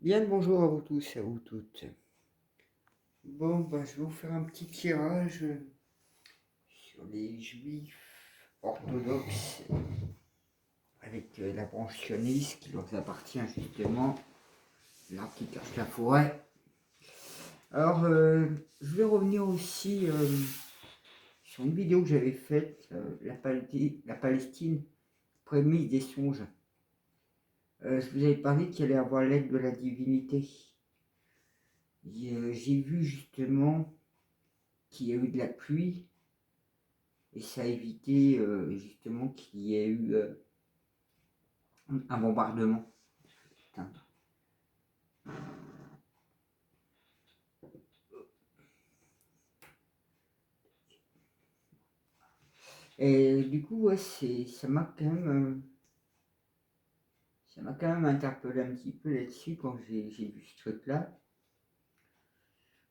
Bien le bonjour à vous tous et à vous toutes. Bon, bah, je vais vous faire un petit tirage sur les juifs orthodoxes avec la branche sioniste qui leur appartient justement, l'arbre qui cache la forêt. Alors, je vais revenir aussi sur une vidéo que j'avais faite, la Palestine, prémisse des songes. Je vous avais parlé qu'il allait avoir l'aide de la divinité. J'ai vu justement qu'il y a eu de la pluie et ça a évité justement qu'il y ait eu un bombardement. Putain. Et du coup, ouais, ça m'a quand même interpellé un petit peu là-dessus quand j'ai vu ce truc-là.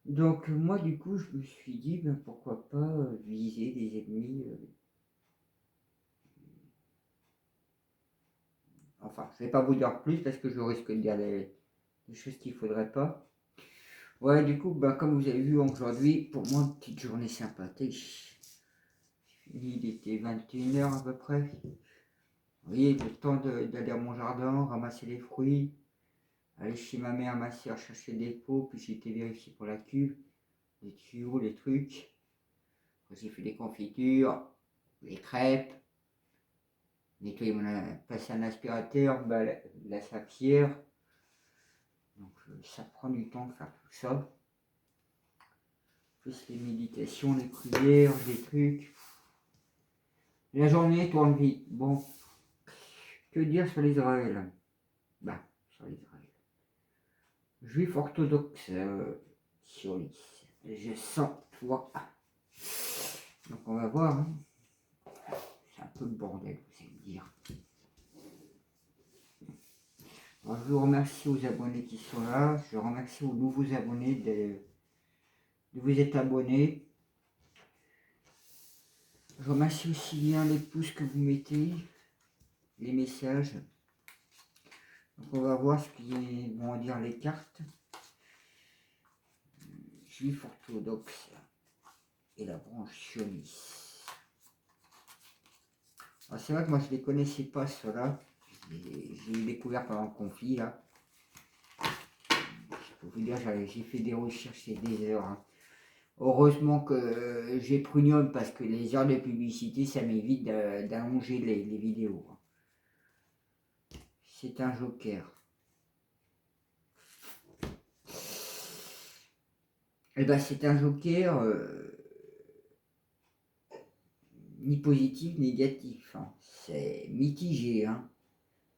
Donc moi, du coup, je me suis dit, ben, pourquoi pas viser des ennemis. Enfin, je vais pas vous dire plus parce que je risque de dire des choses qu'il faudrait pas. Ouais, du coup, ben, comme vous avez vu aujourd'hui, pour moi, une petite journée sympathique. Il était 21 h à peu près. Oui, le temps d'aller à mon jardin, ramasser les fruits, aller chez ma mère, ma soeur chercher des pots, puis j'ai été vérifier pour la cuve, les tuyaux, les trucs. Après, j'ai fait des confitures, les crêpes, nettoyer passer un aspirateur, bah, la sapière. Donc ça prend du temps de faire tout ça. Plus les méditations, les prières, des trucs. La journée tourne vite. Bon, que dire sur l'Israël? Bah, sur l'Israël. Juif orthodoxe sur lui. Je sens, toi. Donc on va voir. Hein. C'est un peu le bordel, vous allez me dire. Alors, je vous remercie aux abonnés qui sont là. Je remercie aux nouveaux abonnés de vous être abonnés. Je remercie aussi bien les pouces que vous mettez, les messages. Donc on va voir ce qui vont dire les cartes. Juif orthodoxe et la branche sioniste. Alors c'est vrai que moi je ne les connaissais pas ceux-là. J'ai eu découvert pendant le conflit là. Je peux vous dire, j'ai fait des recherches et des heures. Hein. Heureusement que j'ai Prunium parce que les heures de publicité ça m'évite d'allonger les vidéos. C'est un joker. Et ben c'est un joker ni positif ni négatif. Hein. C'est mitigé. Hein.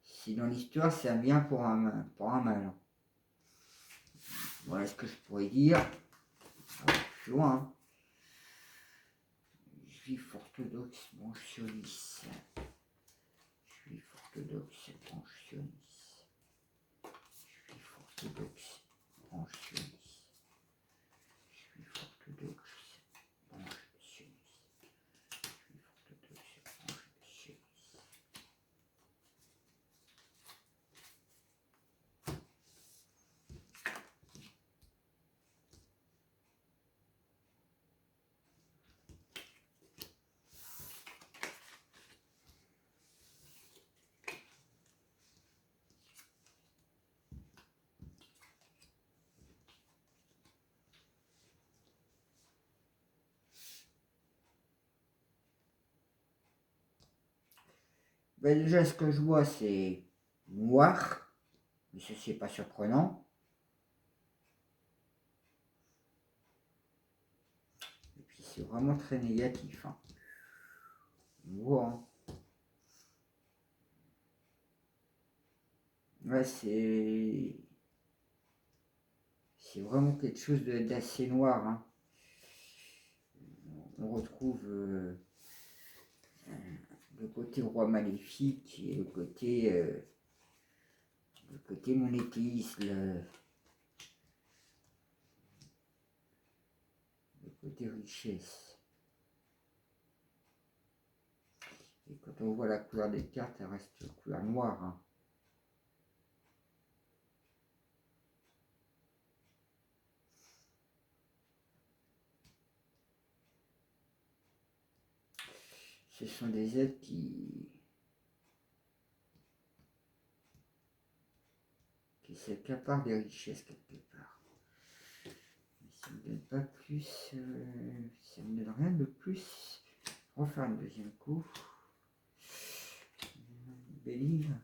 Si dans l'histoire c'est un bien pour un mal. Hein. Voilà ce que je pourrais dire. Plus loin. Hein. Juif orthodoxe, branche sioniste. Juif orthodoxe, branche sioniste. Juif orthodoxe, branche sioniste. Juif orthodoxe, branche sioniste. Juif orthodoxe, branche sioniste. Ben déjà, ce que je vois, c'est noir, mais ceci n'est pas surprenant. Et puis, c'est vraiment très négatif. Hein. On voit. Hein. Ouais, c'est vraiment quelque chose d'assez noir. Hein. On retrouve le côté roi maléfique et le côté monétisme, le côté richesse. Et quand on voit la couleur des cartes, elle reste couleur noire. Hein. Ce sont des êtres qui s'accaparent des richesses quelque part. Mais ça ne me donne pas plus, ça ne me donne rien de plus. On va faire un deuxième coup. Béline.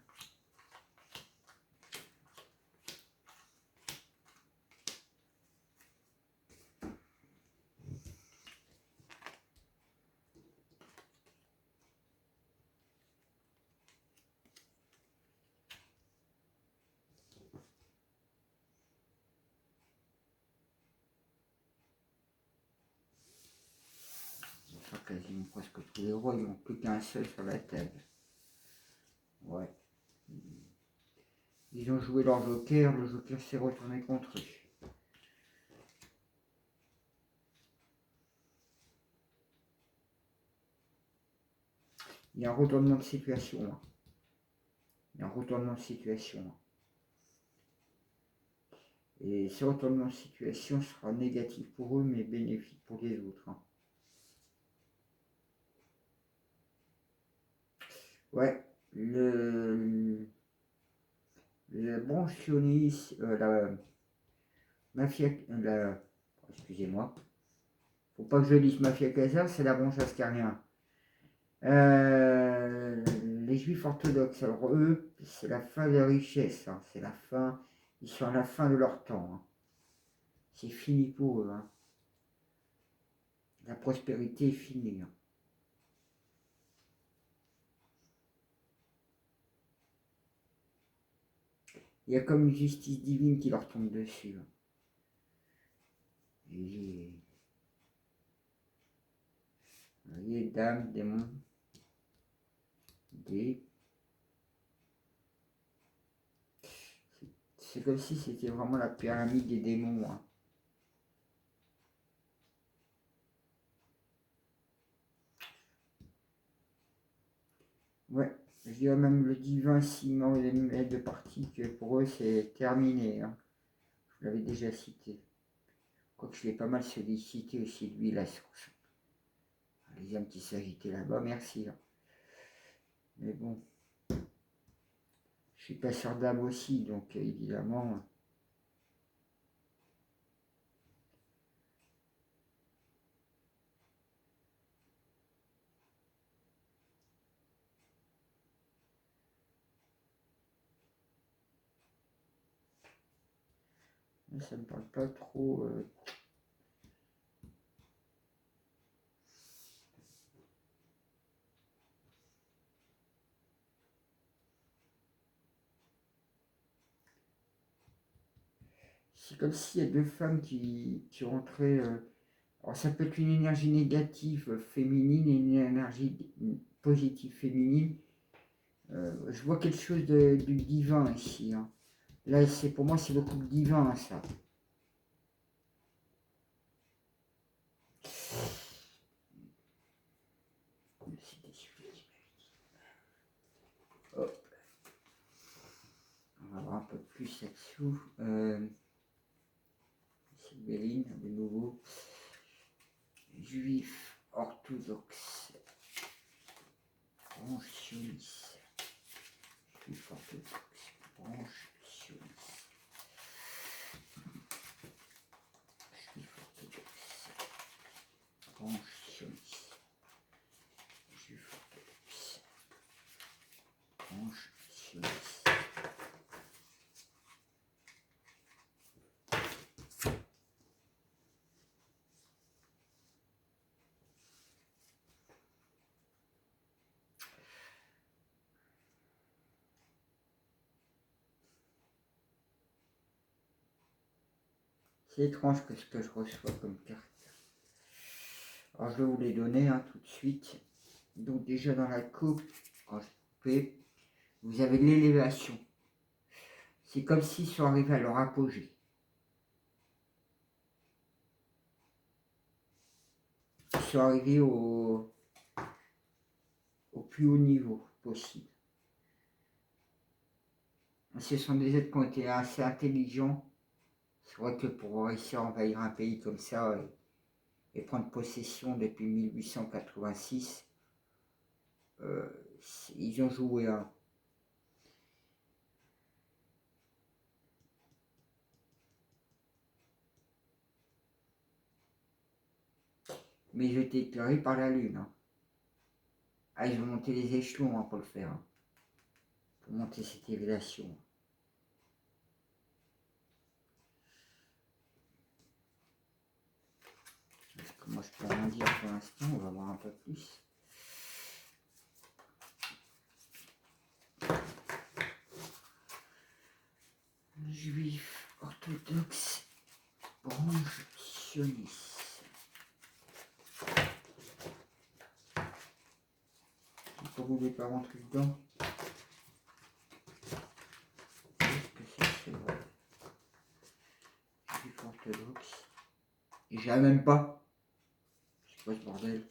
Quasiment presque tous les rois, ils n'ont plus qu'un seul sur la table. Ouais. Ils ont joué leur joker, le joker s'est retourné contre eux. Il y a un retournement de situation. Hein. Il y a un retournement de situation. Hein. Et ce retournement de situation sera négatif pour eux, mais bénéfique pour les autres. Hein. Ouais, la branche sioniste, la mafia, excusez-moi, faut pas que je dise mafia Casa, c'est la branche ascarien. Les juifs orthodoxes, alors eux, c'est la fin de la richesse, hein, c'est la fin, ils sont à la fin de leur temps. Hein. C'est fini pour eux. Hein. La prospérité est finie. Hein. Il y a comme une justice divine qui leur tombe dessus. Hein. Et, vous voyez, dames, démons, des... C'est comme si c'était vraiment la pyramide des démons. Hein. Ouais, je dirais même le divin Simon et les deux parties que pour eux c'est terminé. Hein. Je l'avais déjà cité. Quoique je l'ai pas mal sollicité aussi lui la source. Les âmes qui s'agitaient là-bas, merci. Hein. Mais bon, je suis passeur d'âme aussi, donc évidemment. Ça me parle pas trop. C'est comme s'il y a deux femmes qui rentraient. Alors ça peut être une énergie négative féminine et une énergie positive féminine. Je vois quelque chose du divin ici. Hein. Là, pour moi, c'est le couple divin, hein, ça. Hop. On va voir un peu plus là-dessous. C'est Béline, de nouveau. Juif orthodoxe. Branche sioniste. Juif orthodoxe. Branche sioniste. Juif orthodoxe. Branche sioniste. Juif orthodoxe. Branche sioniste. C'est étrange que ce que je reçois comme carte. Alors je vais vous les donner hein, tout de suite. Donc déjà dans la coupe, quand je fais, vous avez l'élévation. C'est comme s'ils sont arrivés à leur apogée. Ils sont arrivés au plus haut niveau possible. Ce sont des êtres qui ont été assez intelligents. C'est vrai que pour réussir à envahir un pays comme ça et prendre possession depuis 1886, ils ont joué à... Mais ils ont été éclairés par la lune. Hein. Ah, ils ont monté les échelons hein, pour le faire. Hein. Pour monter cette élévation. Parce que moi je peux rien dire pour l'instant, on va voir un peu plus. Juif, orthodoxe, branche sioniste. Pourquoi vous ne voulez pas rentrer dedans? Qu'est-ce que c'est vrai? Juif orthodoxe. Et j'y arrive même pas. C'est quoi ce bordel?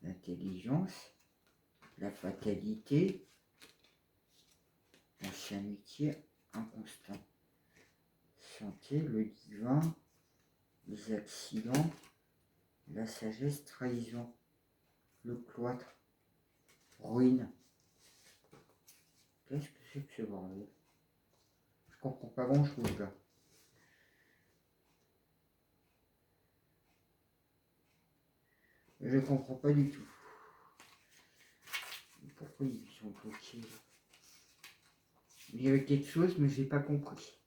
L'intelligence, la fatalité, l'ancienneté, inconstant. Santé, le divin, les accidents, la sagesse, trahison, le cloître, ruine. Qu'est-ce que c'est que ce bordel? Je comprends pas grand chose là. Je comprends pas du tout. Pourquoi ils sont bloqués là? Il y avait quelque chose mais j'ai pas compris.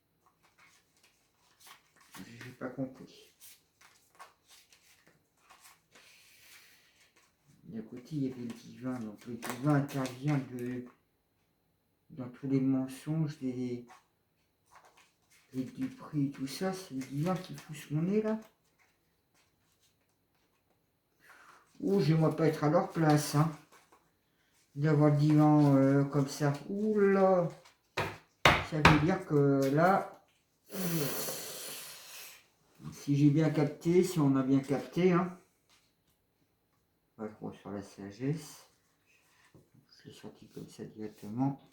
J'ai pas compris. D'un côté il y avait le divin, donc le divin intervient dans tous les mensonges, les duperies et tout ça, c'est le divin qui fout son nez là. Ouh, j'aimerais pas être à leur place, hein. D'avoir le divin comme ça. Ouh là, ça veut dire que là, si j'ai bien capté, si on a bien capté, hein. Pas trop sur la sagesse. Je l'ai sorti comme ça directement.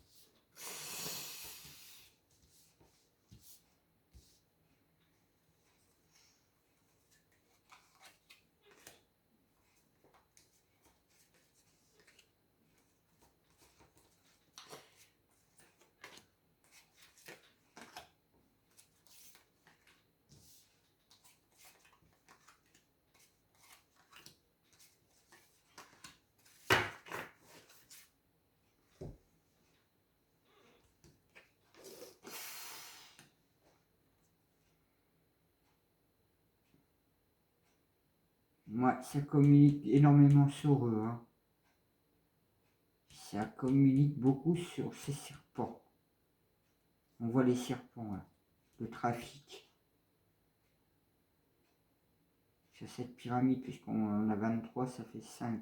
Moi, ça communique énormément sur eux. Hein. Ça communique beaucoup sur ces serpents. On voit les serpents là. Le trafic. Sur cette pyramide, puisqu'on en a 23, ça fait 5.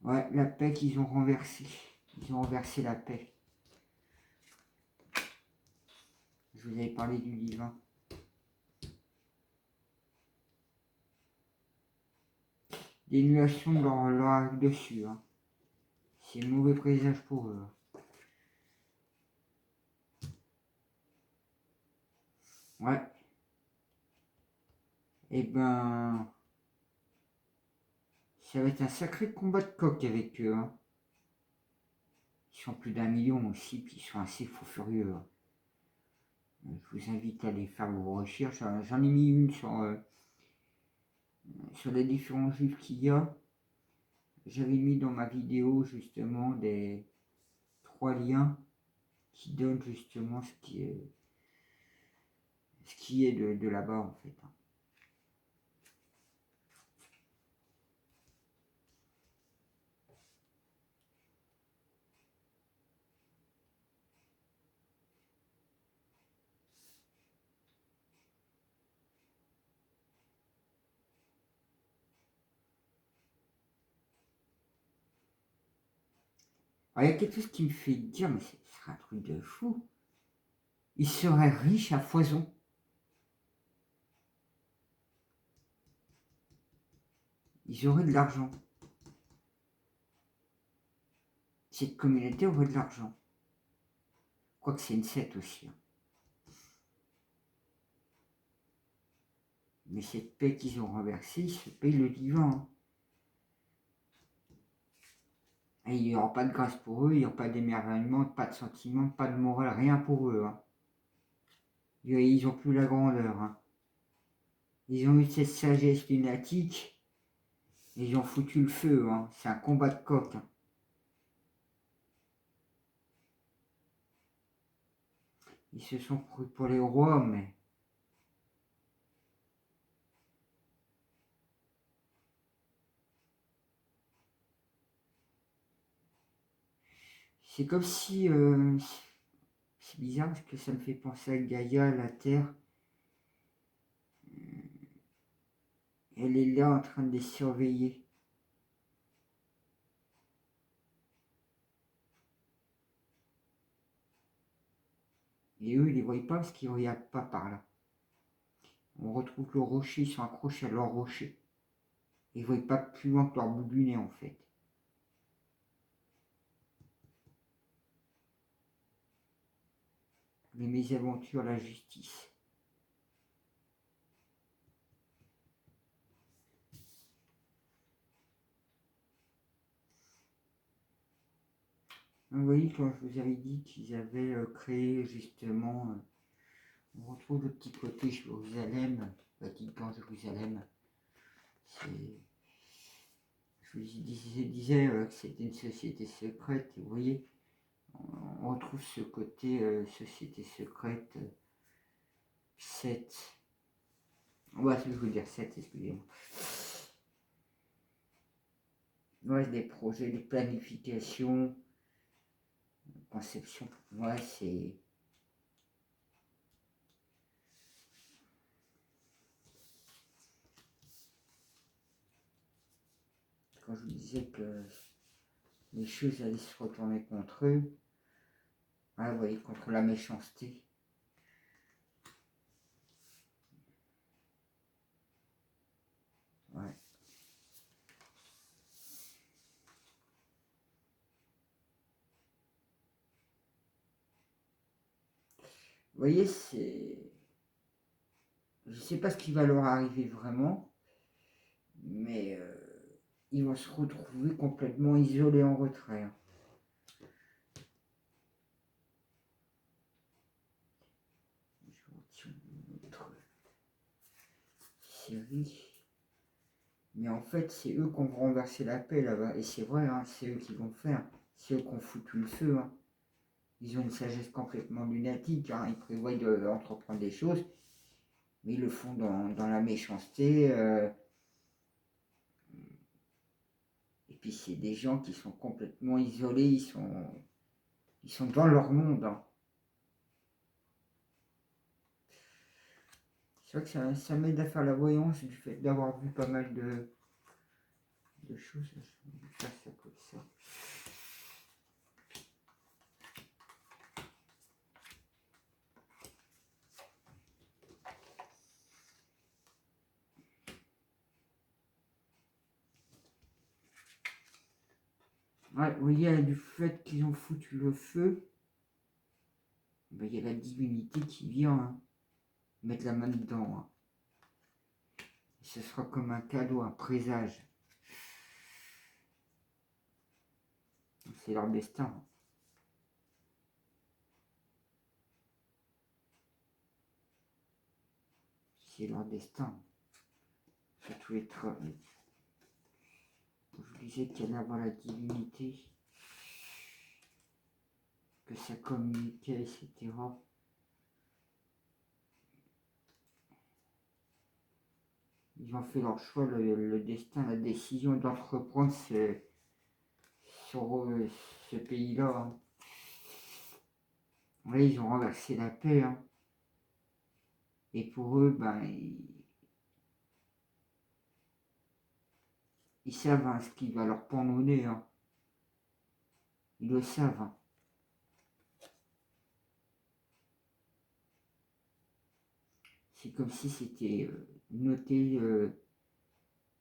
Ouais, la paix qu'ils ont renversée. Ils ont renversé la paix. Je vous avais parlé du divin. Des nuages sombres leur arrivent dessus. Hein. C'est un mauvais présage pour eux. Ouais. Et ben... ça va être un sacré combat de coq avec eux. Hein. Ils sont plus d'1 million aussi, puis ils sont assez fous furieux. Hein. Je vous invite à aller faire vos recherches. J'en ai mis une sur les différents juifs qu'il y a. J'avais mis dans ma vidéo justement des 3 liens qui donnent justement ce qui est de là-bas en fait. Alors, il y a quelque chose qui me fait dire, mais ce serait un truc de fou. Ils seraient riches à foison. Ils auraient de l'argent. Cette communauté aurait de l'argent. crois que c'est une 7 aussi. Hein. Mais cette paix qu'ils ont renversée, se paye le divin. Hein. Et il n'y aura pas de grâce pour eux, il n'y aura pas d'émerveillement, pas de sentiment, pas de morale, rien pour eux. Hein. Ils n'ont plus la grandeur. Hein. Ils ont eu cette sagesse lunatique, et ils ont foutu le feu. Hein. C'est un combat de coq. Hein. Ils se sont pris pour les rois, mais... C'est comme si... c'est bizarre parce que ça me fait penser à Gaïa, la Terre. Elle est là en train de les surveiller. Et eux, ils ne les voient pas parce qu'ils ne regardent pas par là. On retrouve le rocher, ils sont accrochés à leur rocher. Ils ne voient pas plus loin que leur bout du nez en fait. Les mésaventures, la justice. Vous voyez, quand je vous avais dit qu'ils avaient créé justement, on retrouve le petit côté Jérusalem, Vatican, Jérusalem. Je vous disais que c'était une société secrète, et vous voyez, on retrouve ce côté société secrète 7. Ouais, je veux dire 7, excusez-moi. Ouais, des projets, des planifications, conception. Ouais, c'est... Quand je vous disais que les choses allaient se retourner contre eux, ouais, vous voyez, contre la méchanceté. Ouais. Vous voyez, c'est... Je ne sais pas ce qui va leur arriver vraiment, mais ils vont se retrouver complètement isolés en retrait. Hein. Je retiens une autre série. Mais en fait, c'est eux qui ont renversé la paix là-bas. Et c'est vrai, hein, c'est eux qui vont faire. C'est eux qui ont foutu le feu. Hein. Ils ont une sagesse complètement lunatique. Hein. Ils prévoient d'entreprendre des choses, mais ils le font dans la méchanceté. Et puis c'est des gens qui sont complètement isolés. Ils sont dans leur monde. Hein. C'est vrai que ça m'aide à faire la voyance du fait d'avoir vu pas mal de choses. Je vais faire ça comme ça. Ouais, vous voyez, du fait qu'ils ont foutu le feu, ben, il y a la divinité qui vient hein, mettre la main dedans. Hein. Ce sera comme un cadeau, un présage. C'est leur destin. C'est leur destin. Surtout les travaux. Je vous disais qu'il y allait avoir la divinité, que ça communiquait, etc. Ils ont fait leur choix, le destin, la décision d'entreprendre sur ce pays-là. Hein. Ouais, ils ont renversé la paix. Hein. Et pour eux, ben, ils savent hein, ce qui va leur pendre au nez. Hein. Ils le savent. Hein. C'est comme si c'était noté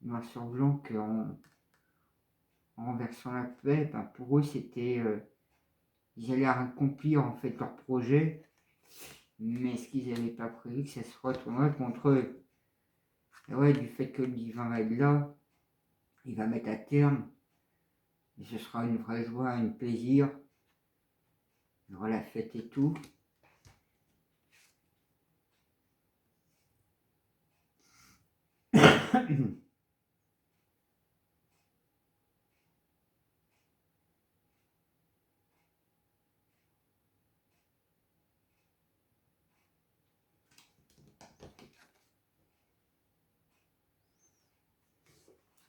noir sur blanc qu'en renversant la paix, ben, pour eux c'était ils allaient accomplir en fait leur projet, mais ce qu'ils n'avaient pas prévu, que ça se retournerait contre eux. Et ouais, du fait que le divin va être là, il va mettre à terme, et ce sera une vraie joie, un plaisir, il y aura la fête et tout.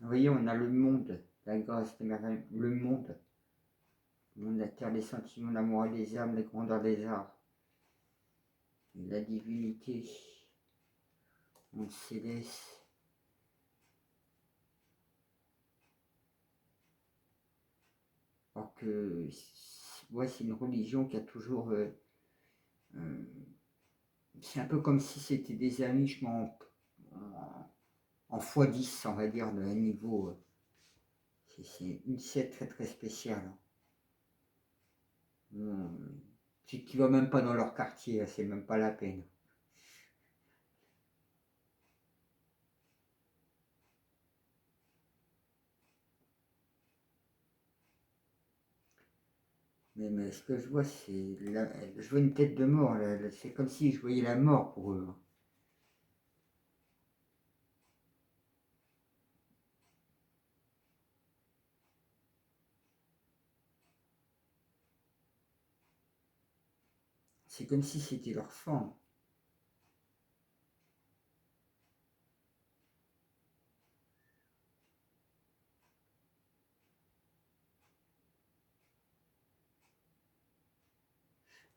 Vous voyez, on a le monde, la grâce des merveilles, le monde, la terre des sentiments, l'amour des âmes, les grandeurs des arts, la divinité, le monde céleste. Alors que ouais, c'est une religion qui a toujours... c'est un peu comme si c'était des amis, je m'en... En x10, on va dire, de niveau. C'est une secte très très spéciale. Tu vas même pas dans leur quartier, c'est même pas la peine. Mais ce que je vois, c'est... Je vois une tête de mort, c'est comme si je voyais la mort pour eux. C'est comme si c'était leur femme.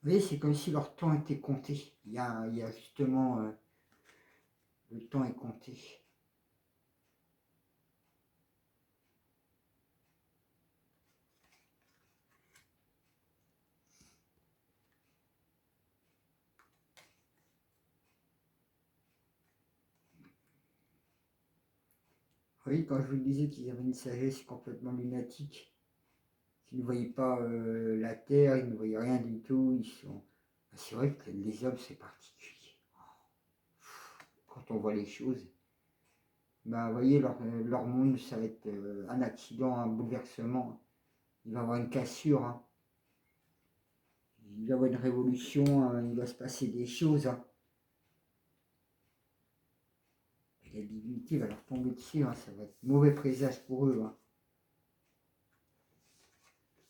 Vous voyez, c'est comme si leur temps était compté. Il y a justement... le temps est compté. Vous voyez, quand je vous disais qu'ils avaient une sagesse complètement lunatique, qu'ils ne voyaient pas la Terre, ils ne voyaient rien du tout, ils sont... C'est vrai que les hommes, c'est particulier. Quand on voit les choses, ben, vous voyez, leur monde, ça va être un accident, un bouleversement. Il va y avoir une cassure, hein. Il va y avoir une révolution, hein. Il va se passer des choses. Hein. Et la divinité va leur tomber dessus, hein. Ça va être mauvais présage pour eux. Hein.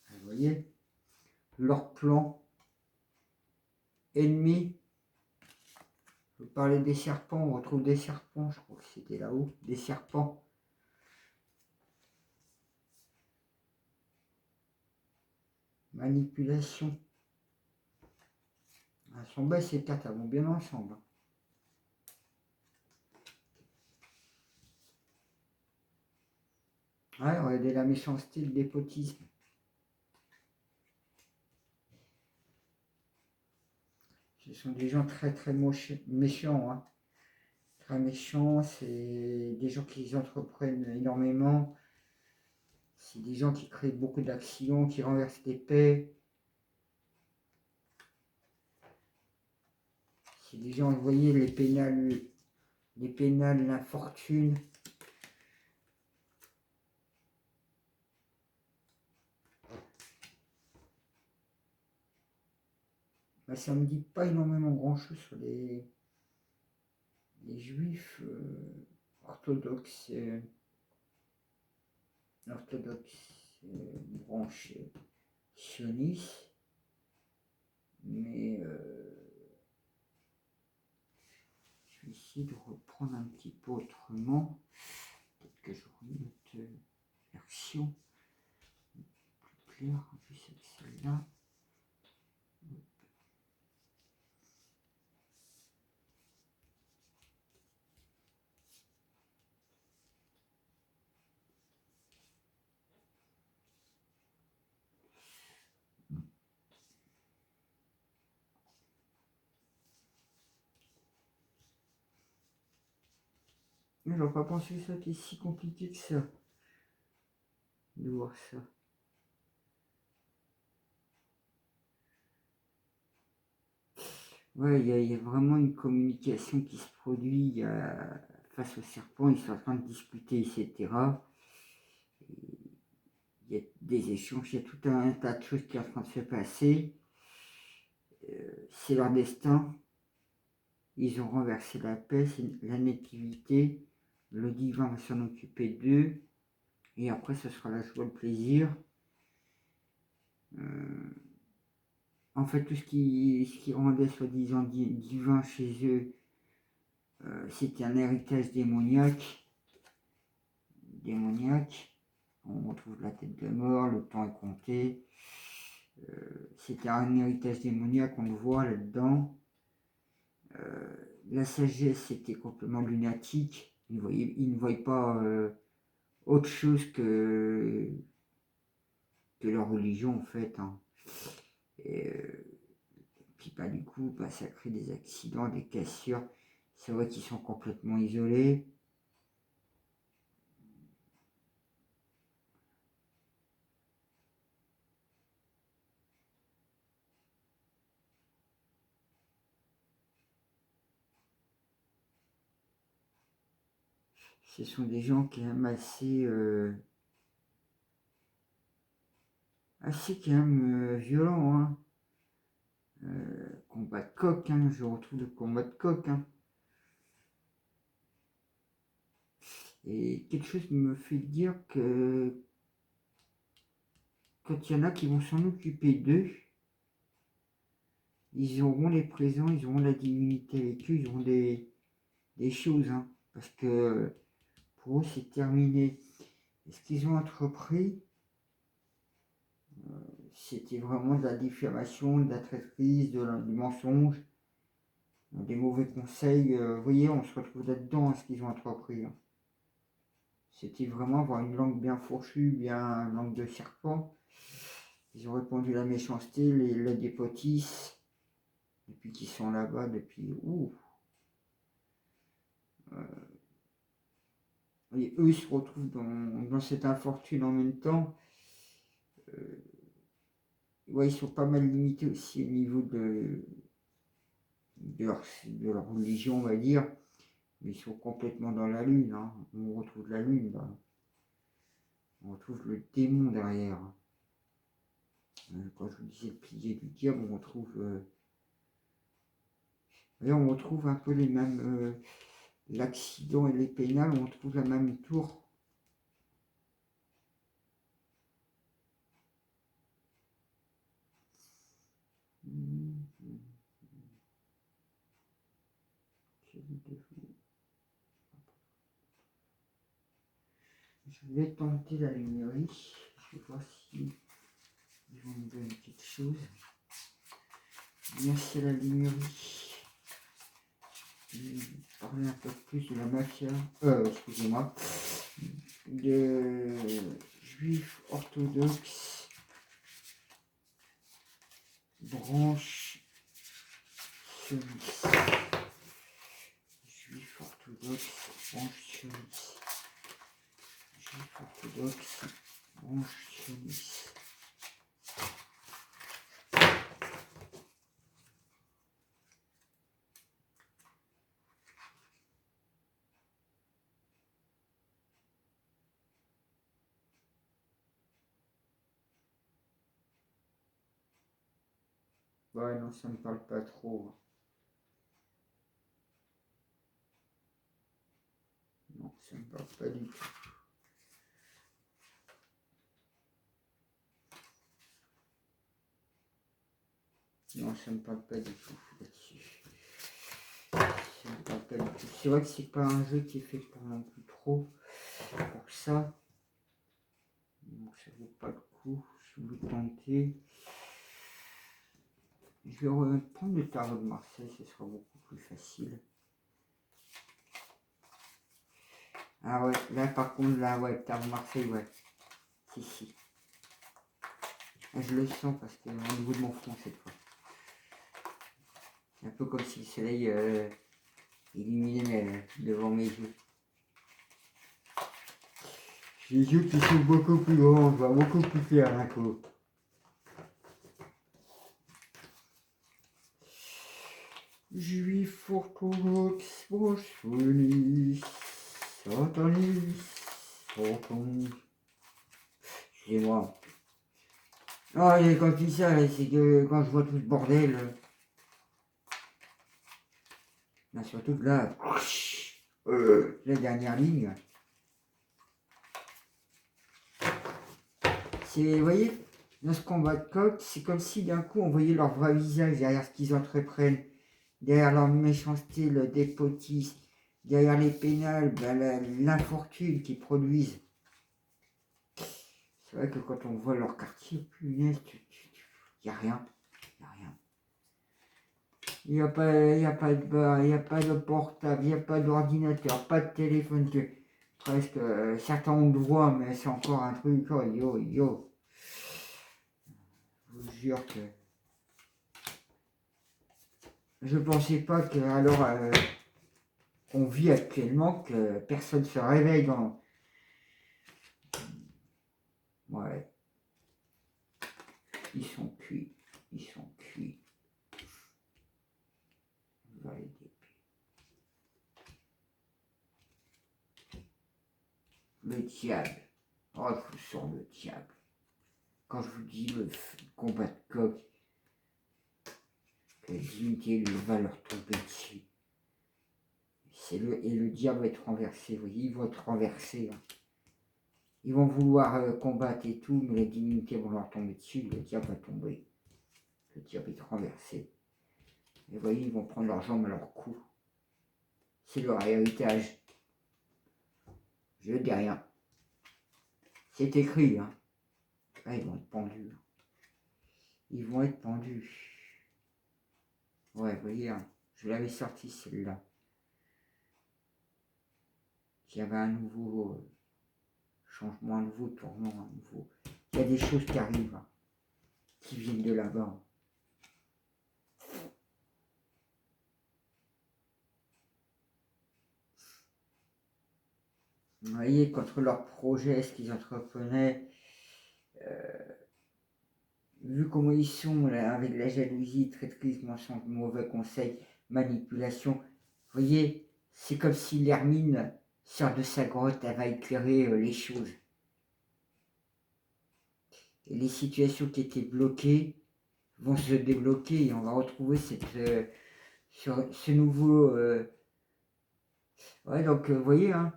Vous voyez, leur plan ennemi. Je parlais des serpents, on retrouve des serpents, je crois que c'était là-haut, des serpents. Manipulation. Elles sont belles ces cartes, elles vont bien ensemble. Ouais, regardez la méchanceté, le dépotisme. Ce sont des gens très très méchants. Hein. Très méchants, c'est des gens qui entreprennent énormément. C'est des gens qui créent beaucoup d'accidents, qui renversent des paix. C'est des gens, vous voyez, les pénales, l'infortune. Ben, ça ne me dit pas énormément grand-chose sur les juifs orthodoxes, branche sioniste, mais je vais essayer de reprendre un petit peu autrement. Peut-être que j'aurai une autre version plus claire, juste celle-là. Je n'aurais pas pensé que ça était si compliqué que ça, de voir ça. Ouais, il y a vraiment une communication qui se produit face aux serpents. Ils sont en train de discuter, etc. Il y a des échanges, il y a tout un tas de choses qui sont en train de se passer. C'est leur destin. Ils ont renversé la paix, c'est la nativité. Le divin va s'en occuper d'eux. Et après, ce sera la joie, le plaisir. En fait, tout ce qui rendait soi-disant divin chez eux, c'était un héritage démoniaque. On retrouve la tête de mort, le temps est compté. C'était un héritage démoniaque, on le voit là-dedans. La sagesse était complètement lunatique. Ils ne voyaient pas autre chose que leur religion en fait. Hein. Et puis bah, du coup, bah, ça crée des accidents, des cassures. C'est vrai qu'ils sont complètement isolés. Ce sont des gens qui aiment assez quand même violents. Hein. Combat de coq, hein. Je retrouve le combat de coq. Hein. Et quelque chose me fait dire que quand il y en a qui vont s'en occuper d'eux, ils auront les présents, ils auront la divinité avec eux, ils auront des choses. Hein. Parce que pour eux, c'est terminé. Et ce qu'ils ont entrepris, c'était vraiment de la diffamation, de la traîtrise, du mensonge, des mauvais conseils. Vous voyez, on se retrouve là-dedans, ce qu'ils ont entrepris. Hein. C'était vraiment avoir une langue bien fourchue, bien langue de serpent. Ils ont répandu la méchanceté, la dépotisse, depuis qu'ils sont là-bas, depuis... Et eux, ils se retrouvent dans cette infortune en même temps. Ouais, ils sont pas mal limités aussi au niveau de leur religion, on va dire. Mais ils sont complètement dans la lune. Hein. On retrouve la lune, là. On retrouve le démon derrière. Quand je vous disais le pilier du diable, on retrouve... et on retrouve un peu les mêmes... l'accident et les pénales, on retrouve la même tour. Je vais tenter la luminerie. Je vais voir si ils vont me donner quelque chose. Merci à la luminerie. Parler un peu plus de la mafia. Excusez-moi. De juifs orthodoxes. Branche sioniste. Juifs orthodoxes. Branche sioniste. Juifs orthodoxes. Branche sioniste. Ouais, non, ça me parle pas trop. Non, ça me parle pas du tout. Non, ça me parle pas du tout là-dessus. Ça me parle pas du tout. C'est vrai que c'est pas un jeu qui est fait pour non plus trop. Pour ça. Donc ça vaut pas le coup. Si vous tentez. Je vais prendre le tarot de Marseille, ce sera beaucoup plus facile. Ah ouais, là par contre, là, ouais, le tarot de Marseille, ouais. Si. Je le sens parce que au niveau de mon front cette fois. C'est un peu comme si le soleil illuminait devant mes yeux. J'ai les yeux qui sont beaucoup plus grands, je vois beaucoup plus clair d'un coup. Juif, orthodoxe, bolchevique, sataniste, satan. Excusez-moi. Ah, et quand je dis ça, c'est que quand je vois tout ce bordel, là, surtout que là, la dernière ligne, c'est, vous voyez, dans ce combat de coq, c'est comme si d'un coup on voyait leur vrai visage derrière ce qu'ils entreprennent, derrière leur méchanceté, le despotisme, derrière les pénales, ben, l'infortune qu'ils produisent. C'est vrai que quand on voit leur quartier, punaise, il n'y a rien. Il n'y a rien. Il n'y a pas de bar, il n'y a pas de portable, il n'y a pas d'ordinateur, pas de téléphone. Presque, certains ont de voix, mais c'est encore un truc. Oh, yo, yo. Je vous jure que je pensais pas que, alors, on vit actuellement, que personne se réveille dans. Ouais. Ils sont cuits. Ils sont cuits. Le diable. Oh, je vous sens le diable. Quand je vous dis le combat de coq, que la divinité lui va leur tomber dessus. Et le diable va être renversé. Vous voyez, ils vont être renversés. Hein. Ils vont vouloir combattre et tout, mais les divinités vont leur tomber dessus. Le diable va tomber. Le diable va être renversé. Et vous voyez, ils vont prendre leurs jambes à leur cou. C'est leur héritage. Je dis rien. C'est écrit. Hein. Là, ils vont être pendus. Ils vont être pendus. Ouais, vous voyez, hein, je l'avais sorti celle-là. Il y avait un nouveau changement, un nouveau tournant, un nouveau. Il y a des choses qui arrivent, hein, qui viennent de là-bas. Vous voyez, contre leur projet, ce qu'ils entreprenaient, vu comment ils sont, là, avec la jalousie, traîtrise, mensonge, mauvais conseils, manipulation, vous voyez, c'est comme si l'hermine sort de sa grotte, elle va éclairer les choses. Et les situations qui étaient bloquées vont se débloquer et on va retrouver ce nouveau... Ouais, donc vous voyez, hein,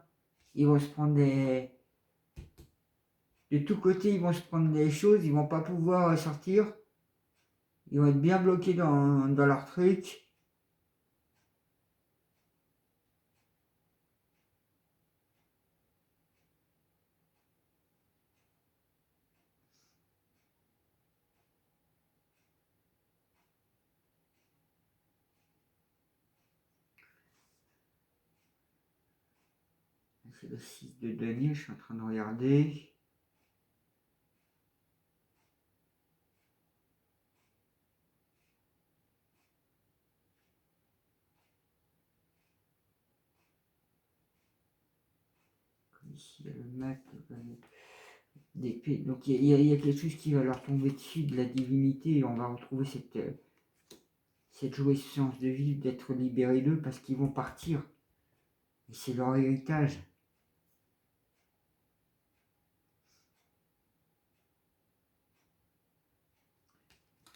ils vont se prendre des... De tous côtés, ils vont se prendre des choses, ils vont pas pouvoir sortir. Ils vont être bien bloqués dans leur truc. C'est le 6 de denier, je suis en train de regarder. Ici, il y a le mat d'épée. Donc il y a quelque chose qui va leur tomber dessus de la divinité et on va retrouver cette jouissance de vie, d'être libérés d'eux parce qu'ils vont partir. Et c'est leur héritage.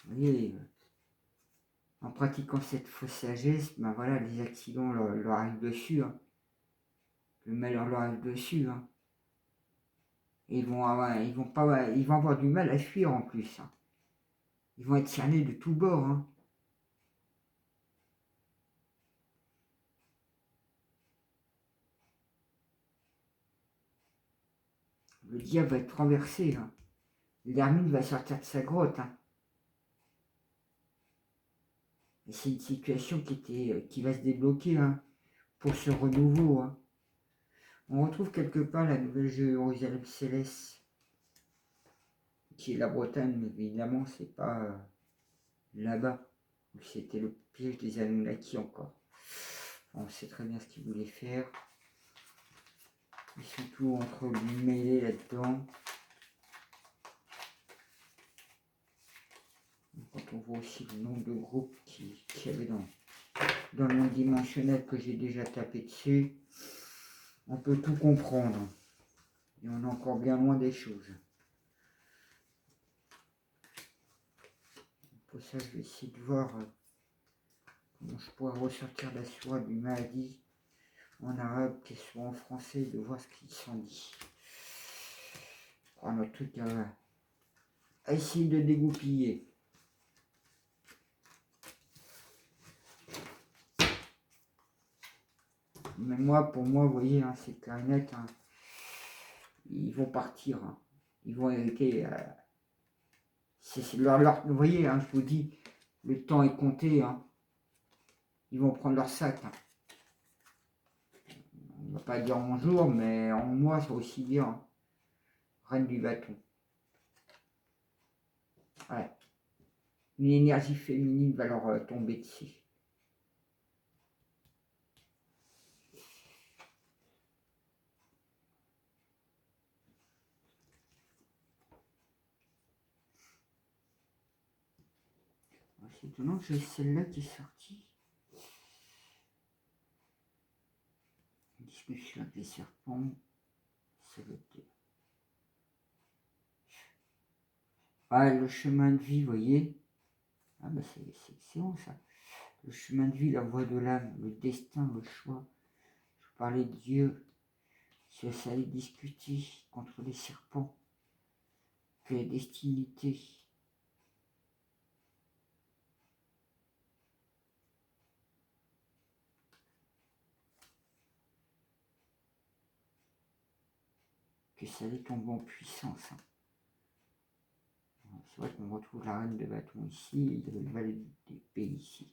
Vous voyez, en pratiquant cette fausse sagesse, ben voilà, les accidents leur arrivent dessus. Hein. Le malheur leur arrive dessus. Hein. Et ils vont avoir du mal à fuir en plus. Hein. Ils vont être cernés de tous bords. Hein. Le diable va être renversé. Hein. L'hermine va sortir de sa grotte. Hein. Et c'est une situation qui va se débloquer hein, pour ce renouveau. Hein. On retrouve quelque part la nouvelle Jérusalem céleste, qui est la Bretagne, mais évidemment, c'est pas là-bas. C'était le piège des Anunnaki encore. On sait très bien ce qu'ils voulaient faire. Ils sont tous entre mêlés là-dedans. Quand on voit aussi le nombre de groupes qu'il y avait dans dans le monde dimensionnel que j'ai déjà tapé dessus, on peut tout comprendre. Et on est encore bien loin des choses. Pour ça, je vais essayer de voir comment je pourrais ressortir la surah du Mahdi en arabe, qu'elle soit en français, de voir ce qu'ils s'en dit. Prendre un truc à essayer de dégoupiller. Mais moi, pour moi, vous voyez, hein, c'est clair et net, hein, ils vont partir, hein, ils vont hériter. Vous voyez, hein, je vous dis, le temps est compté, hein, ils vont prendre leur sac. Hein. On ne va pas dire en jour, mais en mois, c'est aussi bien. Hein. Reine du bâton. Ouais. Une énergie féminine va leur tomber dessus. C'est étonnant que j'ai celle-là qui est sortie. Discussion avec les serpents. C'est le... Ah, le chemin de vie, vous voyez. Ah bah c'est excellent ça. Le chemin de vie, la voie de l'âme, le destin, le choix. Je parlais de Dieu. Si ça allait discuter contre les serpents. Que la destinité. Que ça allait tomber en puissance. Hein. C'est vrai qu'on retrouve la reine de bâton ici, et il y avait le valet d'épée ici.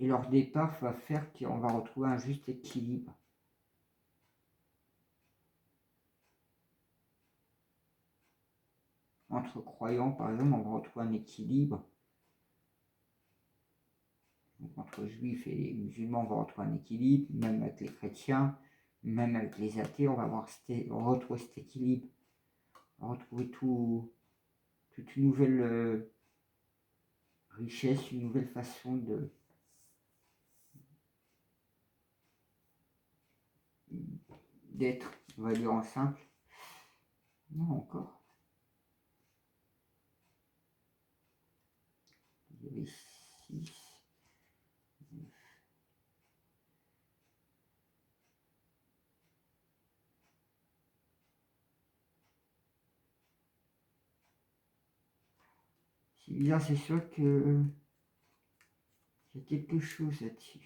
Et leur départ va faire qu'on va retrouver un juste équilibre. Entre croyants, par exemple, on va retrouver un équilibre. Donc, entre juifs et musulmans, on va retrouver un équilibre, même avec les chrétiens, même avec les athées, on va retrouver cet équilibre. On va retrouver toute une nouvelle richesse, une nouvelle façon d'être, on va dire en simple. Non, encore. Il y avait 6. C'est bizarre, c'est sûr que il y a quelque chose là-dessus.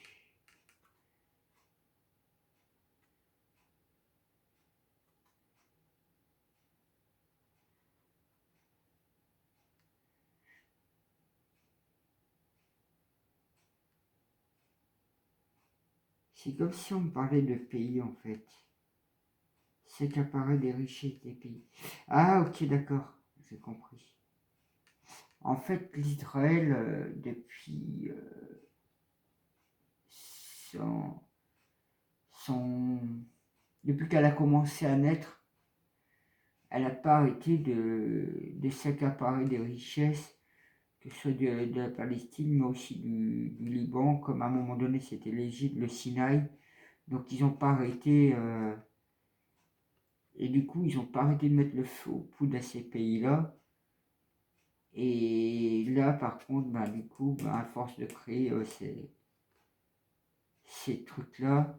C'est comme si on me parlait de pays en fait. C'est qu'apparaît des richesses des pays. Ah ok d'accord, j'ai compris. En fait l'Israël depuis depuis qu'elle a commencé à naître, elle n'a pas arrêté de s'accaparer des richesses, que ce soit de la Palestine, mais aussi du Liban, comme à un moment donné c'était l'Égypte, le Sinaï. Donc ils n'ont pas arrêté, et du coup ils n'ont pas arrêté de mettre le feu aux poudres à ces pays-là. Et là par contre, bah, du coup, bah, à force de créer ces trucs-là,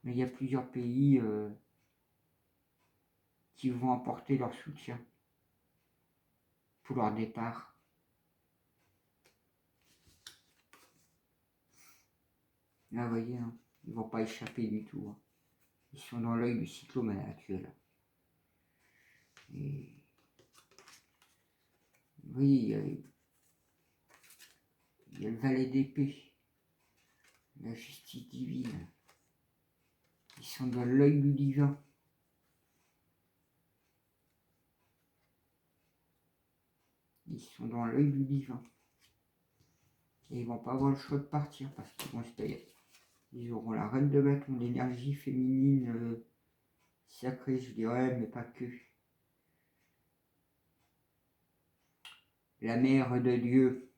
mais il y a plusieurs pays qui vont apporter leur soutien pour leur départ. Là, vous voyez, hein, ils ne vont pas échapper du tout. Hein. Ils sont dans l'œil du cyclone actuel. Et oui, il y a le valet d'épée, la justice divine. Ils sont dans l'œil du divin. Ils sont dans l'œil du divin. Et ils vont pas avoir le choix de partir parce qu'ils vont se payer. Ils auront la reine de bâton, l'énergie féminine sacrée, je dirais, mais pas que. La mère de Dieu.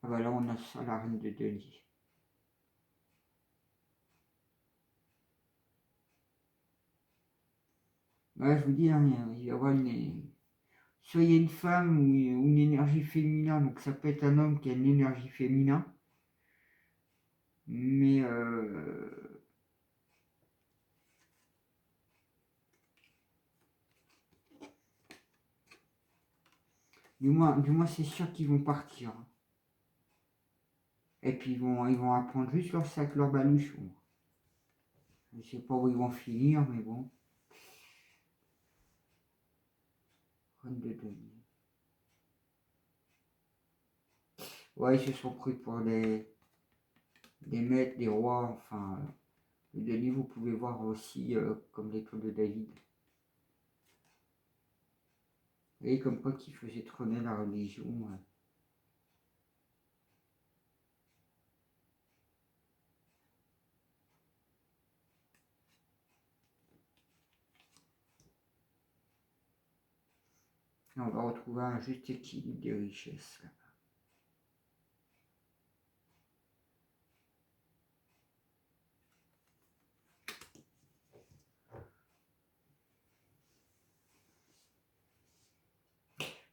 bah là, on a ça, la reine de denier. Ouais, je vous dis, hein, il va y avoir soit il y a une femme ou une énergie féminin, donc ça peut être un homme qui a une énergie féminin, mais du moins c'est sûr qu'ils vont partir. Et puis ils vont apprendre juste leur sac, leur baluchon. Je sais pas où ils vont finir, mais bon. Reine de denier. Ouais, ils se sont pris pour des maîtres, des rois, enfin. Le denier, vous pouvez voir aussi comme l'étoile de David. Vous voyez comme quoi qui faisait trôner la religion. Et on va retrouver un juste équilibre des richesses. Là.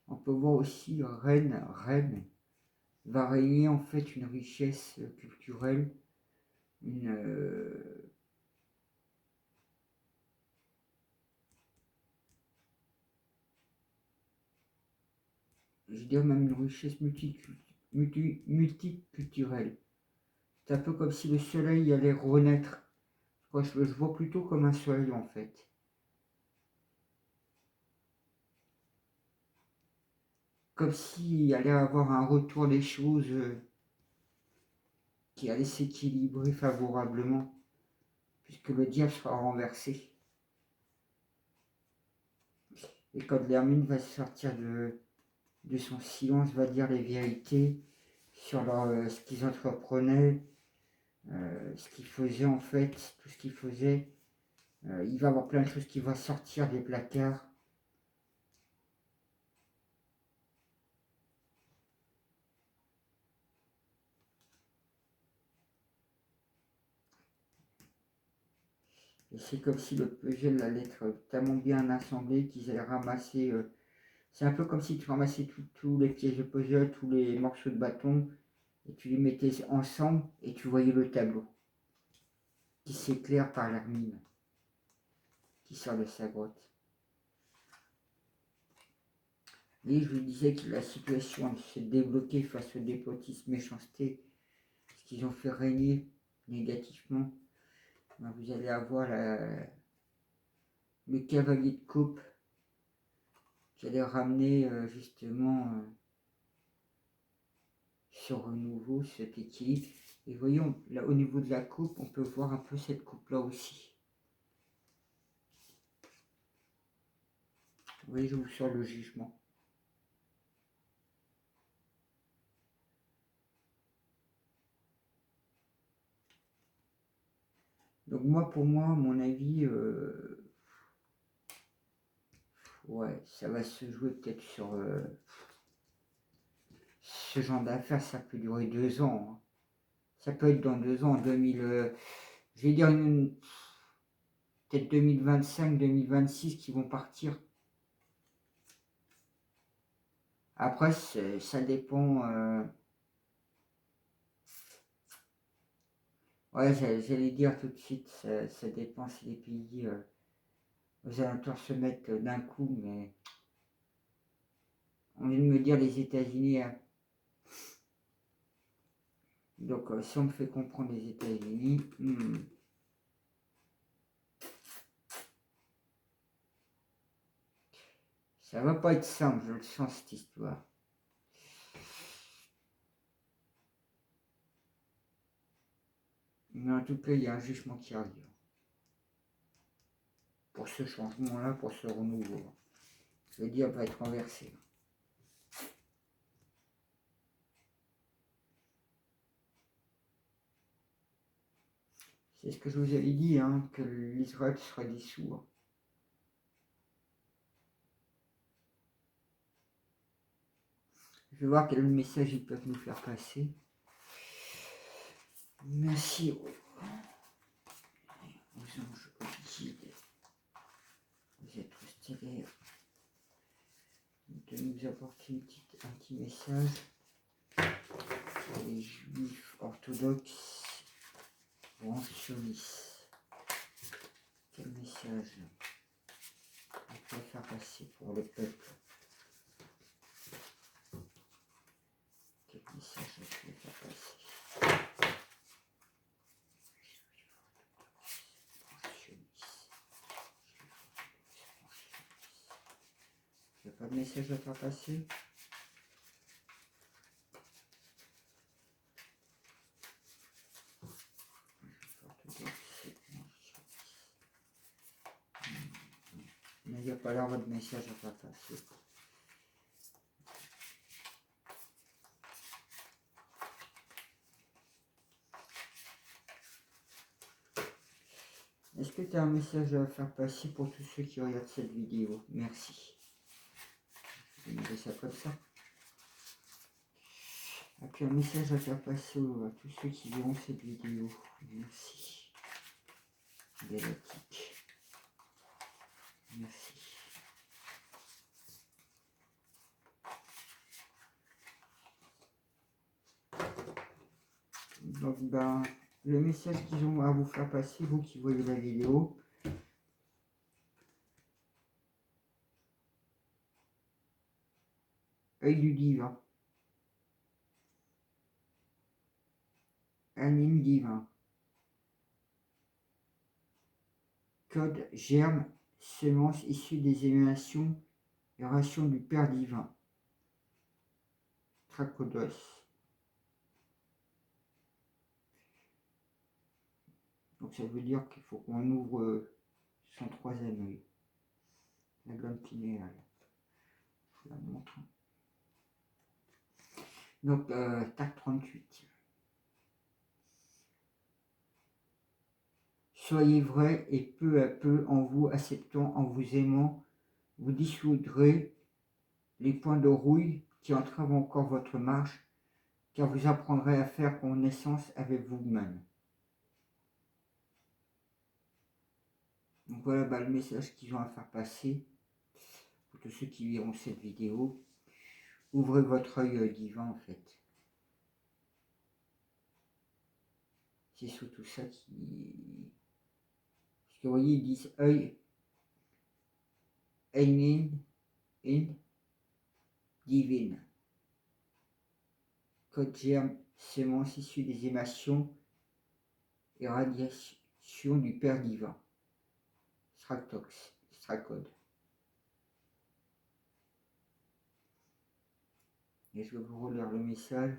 On peut voir aussi reine va régner en fait une richesse culturelle, je dirais même une richesse multiculturelle. C'est un peu comme si le soleil allait renaître. Je vois plutôt comme un soleil en fait. Comme s'il allait avoir un retour des choses qui allait s'équilibrer favorablement, puisque le diable sera renversé. Et quand l'hermine va sortir de son silence, va dire les vérités sur ce qu'ils entreprenaient, ce qu'ils faisaient en fait, tout ce qu'ils faisaient, il va y avoir plein de choses qui vont sortir des placards. Et c'est comme si le puzzle allait être tellement bien assemblé qu'ils allaient ramasser. C'est un peu comme si tu ramassais tous les pièces de puzzle, tous les morceaux de bâton, et tu les mettais ensemble et tu voyais le tableau qui s'éclaire par l'hermine qui sort de sa grotte. Et je vous disais que la situation s'est débloquée face au dépotisme méchanceté, ce qu'ils ont fait régner négativement. Vous allez avoir le cavalier de coupe qui allait ramener justement ce renouveau, cet équilibre. Et voyons, là au niveau de la coupe, on peut voir un peu cette coupe là aussi. Vous voyez, je vous sors le jugement. Donc moi, pour moi, à mon avis, ouais, ça va se jouer peut-être sur ce genre d'affaires, ça peut durer 2 ans. Hein. Ça peut être dans 2 ans, 2000, je vais dire peut-être 2025, 2026 qui vont partir. Après, ça dépend. Ouais, j'allais dire tout de suite, ça dépend si les pays aux alentours se mettent d'un coup, mais on vient de me dire les États-Unis. Hein. Donc, si on me fait comprendre les États-Unis, ça va pas être simple, je le sens cette histoire. Mais en tout cas, il y a un jugement qui arrive. Pour ce changement-là, pour ce renouveau. Le diable va être renversé. C'est ce que je vous avais dit, hein, que l'Israël sera dissous. Hein. Je vais voir quel message ils peuvent nous faire passer. Merci aux anges, aux guides, aux êtres stellaires de nous apporter un petit message. Les juifs orthodoxes en sionistes. Quel message on peut faire passer pour le peuple? Quel message on peut faire passer? Il n'y a pas de message à faire passer? Il n'y a pas l'air de message à faire passer. Est-ce que tu as un message à faire passer pour tous ceux qui regardent cette vidéo? Merci. Je vais mettre ça comme ça. Et puis un message à faire passer à tous ceux qui verront cette vidéo. Merci. Galactique. Merci. Donc ben, le message qu'ils ont à vous faire passer, vous qui voyez la vidéo, œil du divin, anime divin, code germe, semence issue des émanations et rations du Père divin, Trachodos. Donc ça veut dire qu'il faut qu'on ouvre son troisième œil, la glande pinéale. Je vous la montre. Donc, tac 38. Soyez vrai et peu à peu en vous acceptant, en vous aimant, vous dissoudrez les points de rouille qui entravent encore votre marche, car vous apprendrez à faire connaissance avec vous-même. Donc voilà bah, le message qu'ils ont à faire passer pour tous ceux qui verront cette vidéo. Ouvrez votre œil divin en fait. C'est surtout ça qui... Parce que vous voyez, ils disent œil, in divine. Code germe, sémence issue des émanations et radiation du Père divin. Stracode. Et je vais vous relire le message.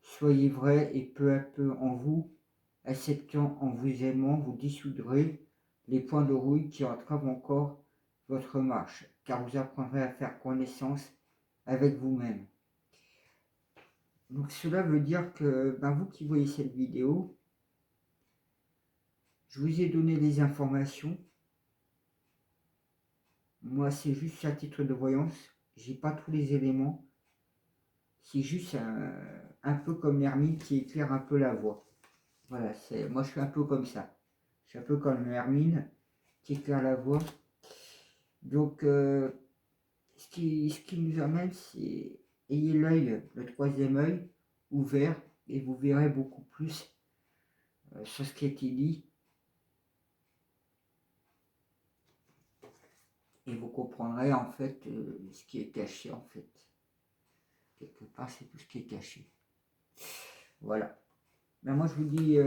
Soyez vrai et peu à peu en vous, acceptant en vous aimant, vous dissoudrez les points de rouille qui entravent encore votre marche, car vous apprendrez à faire connaissance avec vous-même. Donc cela veut dire que ben, vous qui voyez cette vidéo, je vous ai donné des informations. Moi c'est juste à titre de voyance, j'ai pas tous les éléments. C'est juste un peu comme l'hermine qui éclaire un peu la voie. Voilà, moi je suis un peu comme ça. Je suis un peu comme l'hermine qui éclaire la voie. Donc, ce qui nous amène, c'est ayez l'œil, le troisième œil, ouvert, et vous verrez beaucoup plus sur ce qui a été dit. Et vous comprendrez en fait ce qui est caché en fait. Quelque part, c'est tout ce qui est caché. Voilà. Ben, moi, je vous dis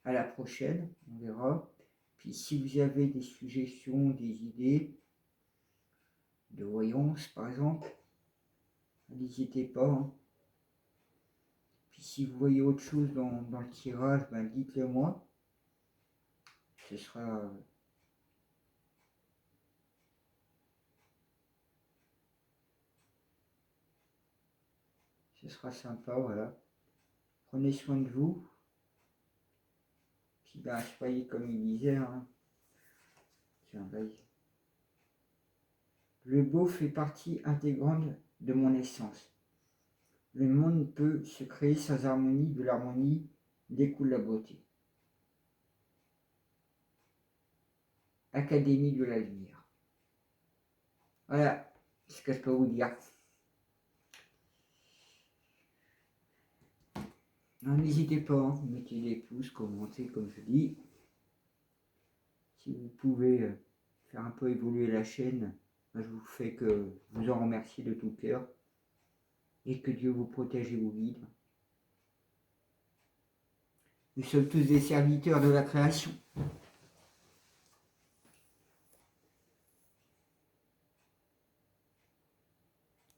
à la prochaine, on verra. Puis si vous avez des suggestions, des idées de voyance par exemple, n'hésitez pas. Hein. Puis si vous voyez autre chose dans le tirage, ben dites-le moi. Ce sera sympa, voilà. Prenez soin de vous. Puis ben, soyez comme il disait. Hein. Tiens, vas-y. Le beau fait partie intégrante de mon essence. Le monde peut se créer sans harmonie, de l'harmonie découle la beauté. Académie de la lumière. Voilà ce que je peux vous dire. N'hésitez pas, hein, mettez des pouces, commentez comme je dis. Si vous pouvez faire un peu évoluer la chaîne, je vous fais que vous en remercier de tout cœur. Et que Dieu vous protège et vous guide. Nous sommes tous des serviteurs de la création.